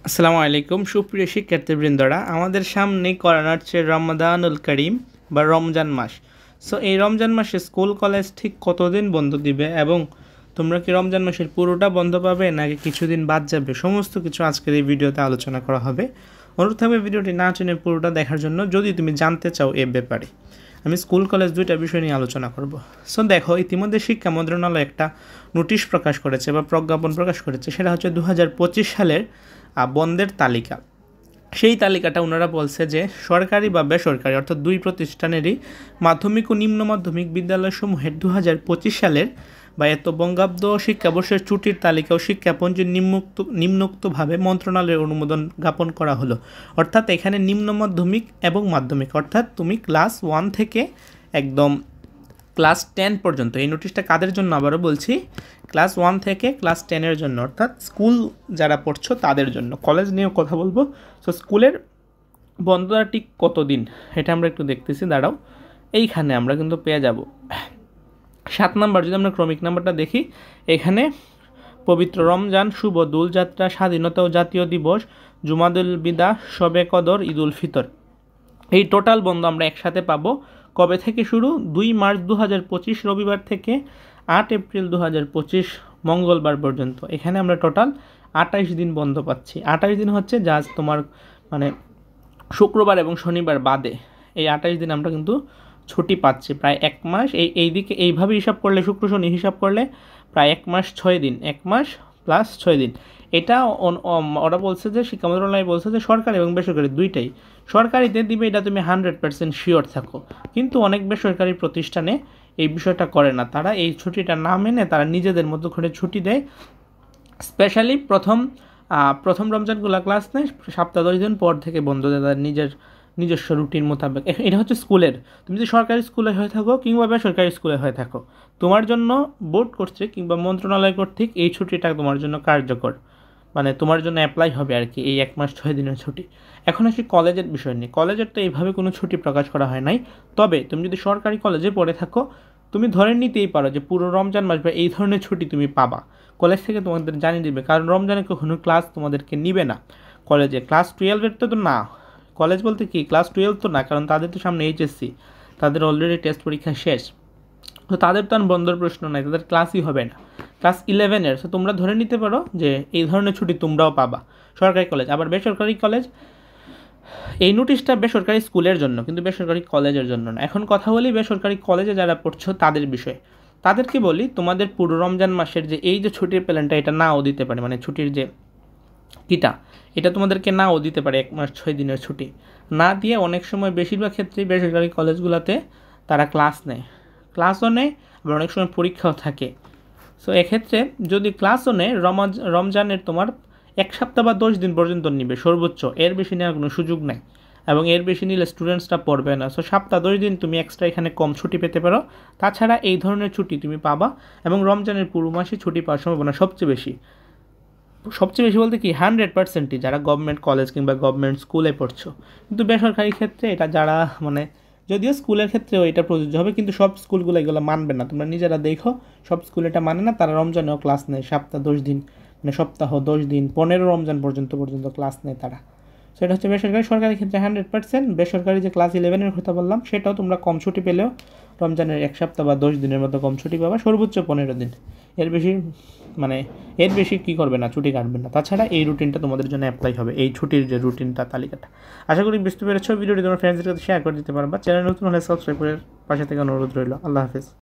আসসালামু আলাইকুম সুপ্রিয় শিক্ষার্থীবৃন্দরা, আমাদের সামনে করোনা হচ্ছে রমাদানুল করিম বা রমজান মাস। সো এই রমজান মাসে স্কুল কলেজ ঠিক কতদিন বন্ধ দিবে এবং তোমরা কি রমজান মাসের পুরোটা বন্ধ পাবে নাকি কিছুদিন বাদ যাবে, সমস্ত কিছু আজকের এই ভিডিওতে আলোচনা করা হবে। অনুরোধ থাকবে ভিডিওটি না টেনে পুরোটা দেখার জন্য যদি তুমি জানতে চাও এ ব্যাপারে। আমি স্কুল কলেজ দুইটা বিষয় নিয়ে আলোচনা করব। সো দেখো, ইতিমধ্যে শিক্ষা মন্ত্রণালয় একটা নোটিশ প্রকাশ করেছে বা প্রজ্ঞাপন প্রকাশ করেছে, সেটা হচ্ছে 2025 সালের বন্ধের তালিকা। সেই তালিকাটা ওনারা বলছে যে সরকারি বা বেসরকারি অর্থাৎ দুই প্রতিষ্ঠানেরই মাধ্যমিক ও নিম্ন মাধ্যমিক বিদ্যালয়সমূহের 2025 সালের বা বঙ্গাব্দ শিক্ষাবর্ষের ছুটির তালিকা ও শিক্ষাপঞ্জীর নিম্নোক্তভাবে মন্ত্রণালয়ের অনুমোদন জ্ঞাপন করা হলো। অর্থাৎ এখানে নিম্ন মাধ্যমিক এবং মাধ্যমিক অর্থাৎ তুমি ক্লাস 1 থেকে একদম ক্লাস 10 পর্যন্ত, এই নোটিশটা কাদের জন্য আবারও বলছি, ক্লাস 1 থেকে ক্লাস 10-এর জন্য, অর্থাৎ স্কুল যারা পড়ছো তাদের জন্য। কলেজ নিয়েও কথা বলবো। সো স্কুলের বন্ধটা ঠিক কতদিন এটা আমরা একটু দেখতেছি, দাঁড়াও। এইখানে আমরা কিন্তু পেয়ে যাব 7 নাম্বার। যদি আমরা ক্রমিক নাম্বারটা দেখি, এখানে পবিত্র রমজান, শুভ দোলযাত্রা, স্বাধীনতা ও জাতীয় দিবস, জুমাদুল বিদা, শবে কদর, ঈদুল ফিতর, এই টোটাল বন্ধ আমরা একসাথে পাবো। কবে থেকে শুরু? 2 মার্চ 2025 রবিবার থেকে 8 এপ্রিল 2025 মঙ্গলবার পর্যন্ত। এখানে আমরা টোটাল 28 দিন বন্ধ পাচ্ছি। 28 দিন হচ্ছে জাস্ট তোমার মানে শুক্রবার এবং শনিবার বাদে এই 28 দিন আমরা কিন্তু ছুটি পাচ্ছি, প্রায় 1 মাস। এই দিকে এইভাবে হিসাব করলে, শুক্র শনি হিসাব করলে প্রায় 1 মাস 6 দিন, 1 মাস প্লাস 6 দিন। এটা ওরা বলছে যে শিক্ষা মন্ত্রণালয় বলছে যে সরকারি এবং বেসরকারি দুইটাই। সরকারিতে দিবে এটা তুমি 100% শিওর থাকো, কিন্তু অনেক বেসরকারি প্রতিষ্ঠানে এই বিষয়টা করে না। তারা এই ছুটিটা না মেনে তারা নিজেদের মতো করে ছুটি দেয়। স্পেশালি প্রথম রমজানগুলো ক্লাস নেয়, সপ্তাহ 10 দিন পর থেকে বন্ধ দেয় তাদের নিজস্ব রুটিন মোতাবেক। এটা হচ্ছে স্কুলের। তুমি যদি সরকারি স্কুলে হয়ে থাকো কিংবা বেসরকারি স্কুলে হয়ে থাকো, তোমার জন্য বোর্ড কর্তৃক কিংবা মন্ত্রণালয় কর্তৃক এই ছুটিটা তোমার জন্য কার্যকর, মানে তোমার জন্য অ্যাপ্লাই হবে আর কি, এই 1 মাস 6 দিনের ছুটি। এখন আসি কলেজের বিষয় নিয়ে। কলেজের তো এইভাবে কোনো ছুটি প্রকাশ করা হয় নাই। তবে তুমি যদি সরকারি কলেজে পড়ে থাকো, তুমি ধরে নিতেই পারো যে পুরো রমজান মাস বা এই ধরনের ছুটি তুমি পাবা। কলেজ থেকে তোমাদের জানিয়ে দিবে, কারণ রমজানে কখনো ক্লাস তোমাদেরকে নিবে না কলেজে। ক্লাস 12-এর তো না, কলেজ বলতে কি ক্লাস 12 তো না, কারণ তাদের তো সামনে এইচএসসি, তাদের অলরেডি টেস্ট পরীক্ষা শেষ। তো তাদের তো আর বন্ধের প্রশ্ন নাই, তাদের ক্লাসই হবে না ক্লাস 11-এর। তো তোমরা ধরে নিতে পারো যে এই ধরনের ছুটি তোমরাও পাবা সরকারি কলেজ। আবার বেসরকারি কলেজ, এই নোটিশটা বেসরকারি স্কুলের জন্য, কিন্তু বেসরকারি কলেজের জন্য না। এখন কথা বলি বেসরকারি কলেজে যারা পড়ছো তাদের বিষয়ে। তাদেরকে বলি, তোমাদের পুরো রমজান মাসের যে এই যে ছুটির প্ল্যানটা, এটা নাও দিতে পারে, মানে ছুটির যে কিটা, এটা তোমাদেরকে নাও দিতে পারে। 1 মাস 6 দিনের ছুটি না দিয়ে অনেক সময়, বেশিরভাগ ক্ষেত্রেই বেসরকারি কলেজগুলোতে তারা ক্লাসও নেয়, আবার অনেক সময় পরীক্ষাও থাকে। সো এক্ষেত্রে যদি ক্লাসও নেয়, রমজানের তোমার 1 সপ্তাহ বা 10 দিন পর্যন্ত নিবে সর্বোচ্চ, এর বেশি নেওয়ার কোনো সুযোগ নেই, এবং এর বেশি নিলে স্টুডেন্টসরা পড়বে না। সো সপ্তাহ 10 দিন তুমি এক্সট্রা এখানে কম ছুটি পেতে পারো। তাছাড়া এই ধরনের ছুটি তুমি পাবা, এবং রমজানের পুরো মাসে ছুটি পাওয়ার সম্ভাবনা সবচেয়ে বেশি বলতে কি 100%ই যারা গভর্নমেন্ট কলেজ কিংবা গভর্নমেন্ট স্কুলে পড়ছো। কিন্তু বেসরকারি ক্ষেত্রে এটা যারা মানে, যদিও স্কুলের ক্ষেত্রেও এটা প্রযোজ্য হবে, কিন্তু সব স্কুলগুলো এগুলো মানবে না। তোমরা নিজেরা দেখো, সব স্কুল এটা মানে না। তারা রমজানেও ক্লাস নেয় সপ্তাহ 10 দিন, মানে সপ্তাহ 10 দিন 15 রমজান পর্যন্ত ক্লাস নেয় তারা। সেটা হচ্ছে বেসরকারি। সরকারি ক্ষেত্রে 100%। বেসরকারি যে ক্লাস 11-এর কথা বললাম, সেটাও তোমরা কম ছুটি পেলেও রমজানের 1 সপ্তাহ বা 10 দিনের মতো কম ছুটি পাবা, সর্বোচ্চ 15 দিন। এর বেশি কী করবে না, ছুটি কাটবে না। তাছাড়া এই রুটিনটা তোমাদের জন্য অ্যাপ্লাই হবে, এই ছুটির যে রুটিনটা, তালিকাটা। আশা করি বুঝতে পেরেছো। ভিডিওটি তোমার ফ্রেন্ডসদের সাথে শেয়ার করে দিতে পারবা। চ্যানেল নতুন হলে সাবস্ক্রাইব করে পাশে থেকে অনুরোধ রইল। আল্লাহ হাফিজ।